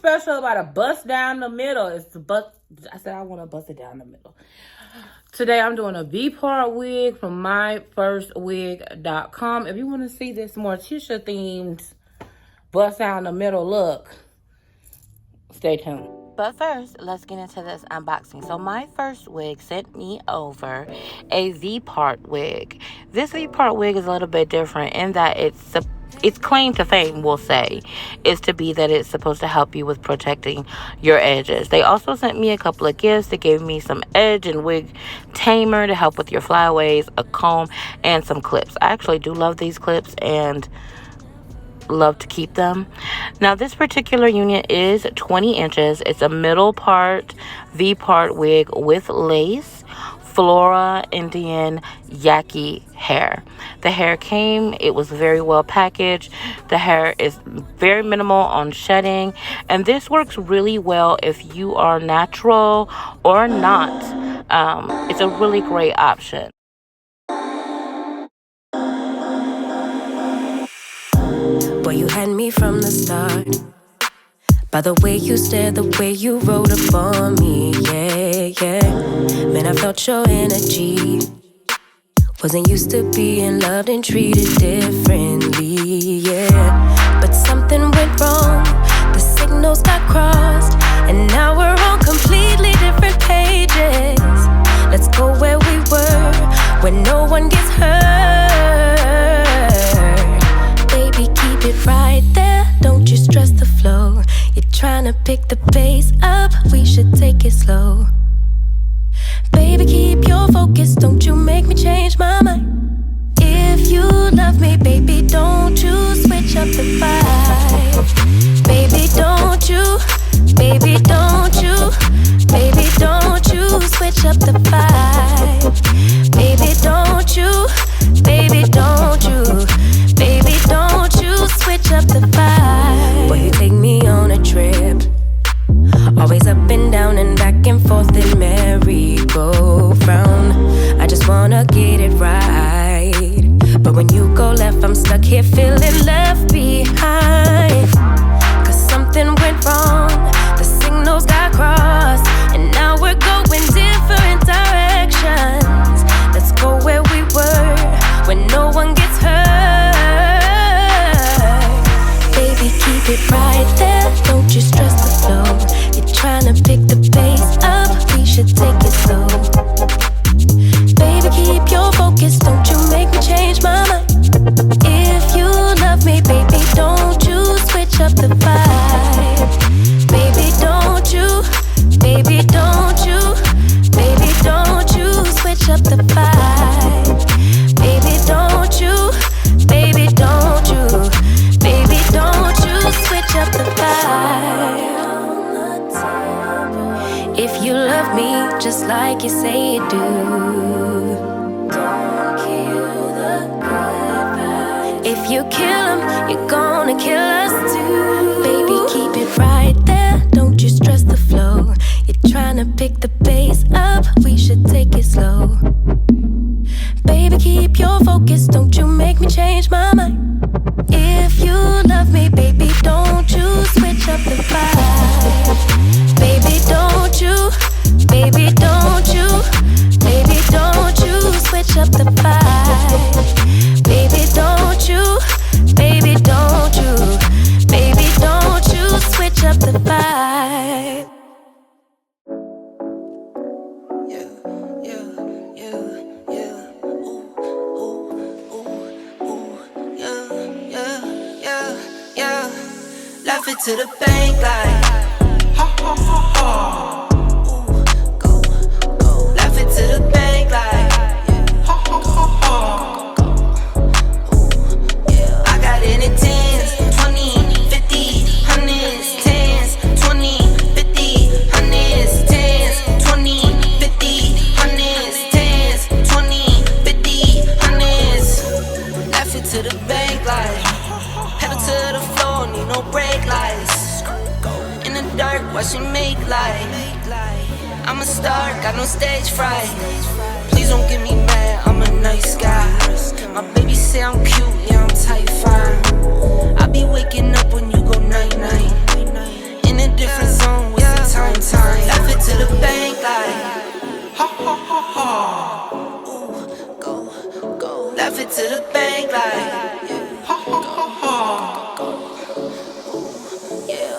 special about a bust down the middle. It's the bust. I said I want to bust it down the middle. Today I'm doing a V Part wig from myfirstwig.com. If you want to see this Morticia themed bust down the middle look, stay tuned. But first, let's get into this unboxing. So My First Wig sent me over a V Part wig. This V Part wig is a little bit different in that its claim to fame, we'll say, is to be that it's supposed to help you with protecting your edges. They also sent me a couple of gifts. They gave me some edge and wig tamer to help with your flyaways, a comb, and some clips. I actually do love these clips and love to keep them. Now this particular unit is 20 inches. It's a middle part V Part wig with lace, FLORA Indian Yaki hair. The hair came, it was very well packaged. The hair is very minimal on shedding, and this works really well if you are natural or not. It's a really great option. Boy, you had me from the start. By the way you stared, the way you wrote up on me, yeah, yeah. Man, I felt your energy. Wasn't used to being loved and treated differently, yeah. But something went wrong, the signals got crossed, and now we're on completely different pages. Let's go where we were, where no one gets hurt. Baby, keep it right there, don't you stress the flow. You're trying to pick the pace up, we should take it slow. Baby, keep your focus, don't you make me change my mind. If you love me, baby, don't you switch up the vibe. Baby, don't you, baby, don't you, baby, don't you switch up the vibe. Baby, don't you, baby, don't you, baby, don't you switch up the vibe. Boy, you take me on a trip, always up and down and back and forth in merry-go-round. I just wanna get it right, but when you go left, I'm stuck here feeling left behind. Cause something went wrong, the signals got crossed, and now we're going different directions. Let's go where we were, when no one gets hurt. Baby, keep it right there, don't you stress the flow. You're trying to pick the pace up, we should take it slow. Baby, keep your focus, don't you make me change my mind. If you love me, baby, don't you switch up the vibe. Baby, don't you, baby, don't you, baby, don't you switch up the vibe. Baby, don't you, baby, don't you, baby, don't you switch up the vibe. If you love me just like you say you do, don't kill the good vibes. If you kill them, you're gonna kill us too. Baby, keep it right there, don't you stress the flow. You're trying to pick the pace up, we should take it slow. Baby, keep your focus, don't you make me change my mind. If you love me, baby, don't you switch up the vibe. Baby, don't you, baby, don't you, baby, don't you switch up the vibe. Baby, don't you, baby, don't you, baby, don't you switch up the vibe. Laugh it to the bank like ha ha ha ha. Go, go. Laugh it to the bank like ha ha ha ha. Yeah. I got it in tens, 20, 50, hundreds, tens, 20, 50, hundreds, tens, 20, 50, hundreds, tens, 20, 50, hundreds. Laugh it to the bank like pedal to the floor, need no brake lights. In the dark, watch it make light. I'm a star, got no stage fright. Please don't get me mad, I'm a nice guy. My baby say I'm cute, yeah, I'm type 5. I be waking up when you go night-night. In the ha. Ooh, go. Left it to the bank like, ha ha ha ha.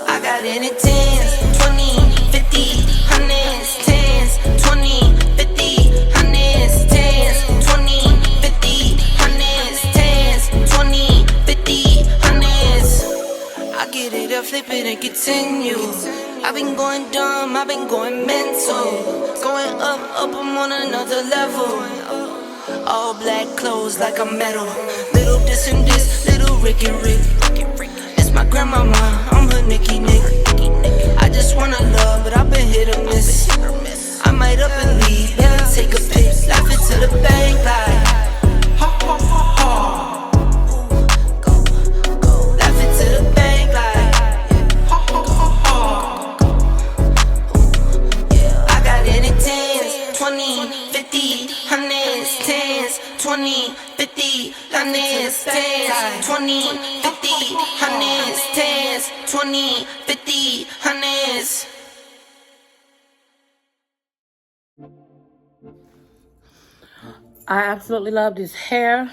I got it in tens, 20, 50, hundreds, tens, 20, 50, hundreds, tens, 20, 50, hundreds, tens, 20, 50, hundreds. I get it, I flip it and continue. I've been going dumb, I've been going mental. Going up, I'm on another level. All black clothes like I'm metal. Little this and this, little Rick and Rick. It's my grandmama, I'm her Nicky Nick. I just wanna love, but I've been hit or miss. I might up and leave, then take a pic. Laugh it to the bank like, ha ha ha ha. Laugh it to the bank like, ha ha ha ha. I got it in tens, 20, 50, hundreds, tens, 20, 50, hundreds, tens, 20, 50, hundreds, tens, 20, 50, hundreds. I absolutely love this hair.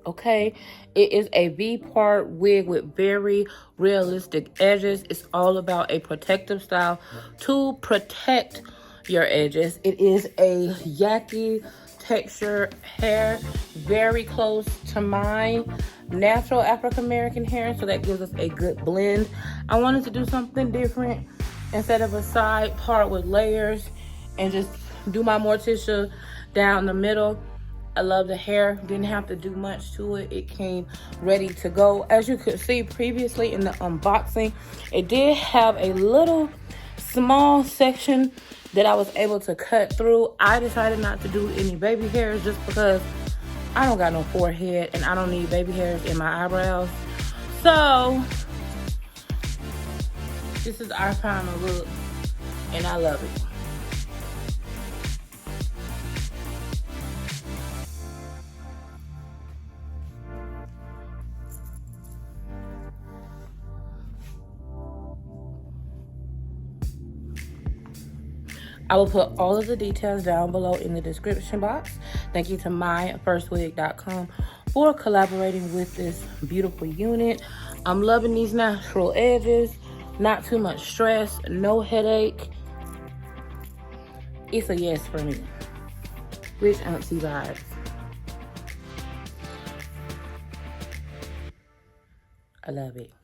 Okay, it is a V Part wig with very realistic edges. It's all about a protective style to protect your edges. It is a Yaki texture hair, very close to mine natural African-American hair, so that gives us a good blend. I wanted to do something different instead of a side part with layers and just do my Morticia down the middle. I love the hair, didn't have to do much to it. It came ready to go. As you could see previously in the unboxing, it did have a little small section that I was able to cut through. I decided not to do any baby hairs just because I don't got no forehead and I don't need baby hairs in my eyebrows. So this is our final look and I love it. I will put all of the details down below in the description box. Thank you to myfirstwig.com for collaborating with this beautiful unit. I'm loving these natural edges. Not too much stress, no headache. It's a yes for me. Rich auntie vibes. I love it.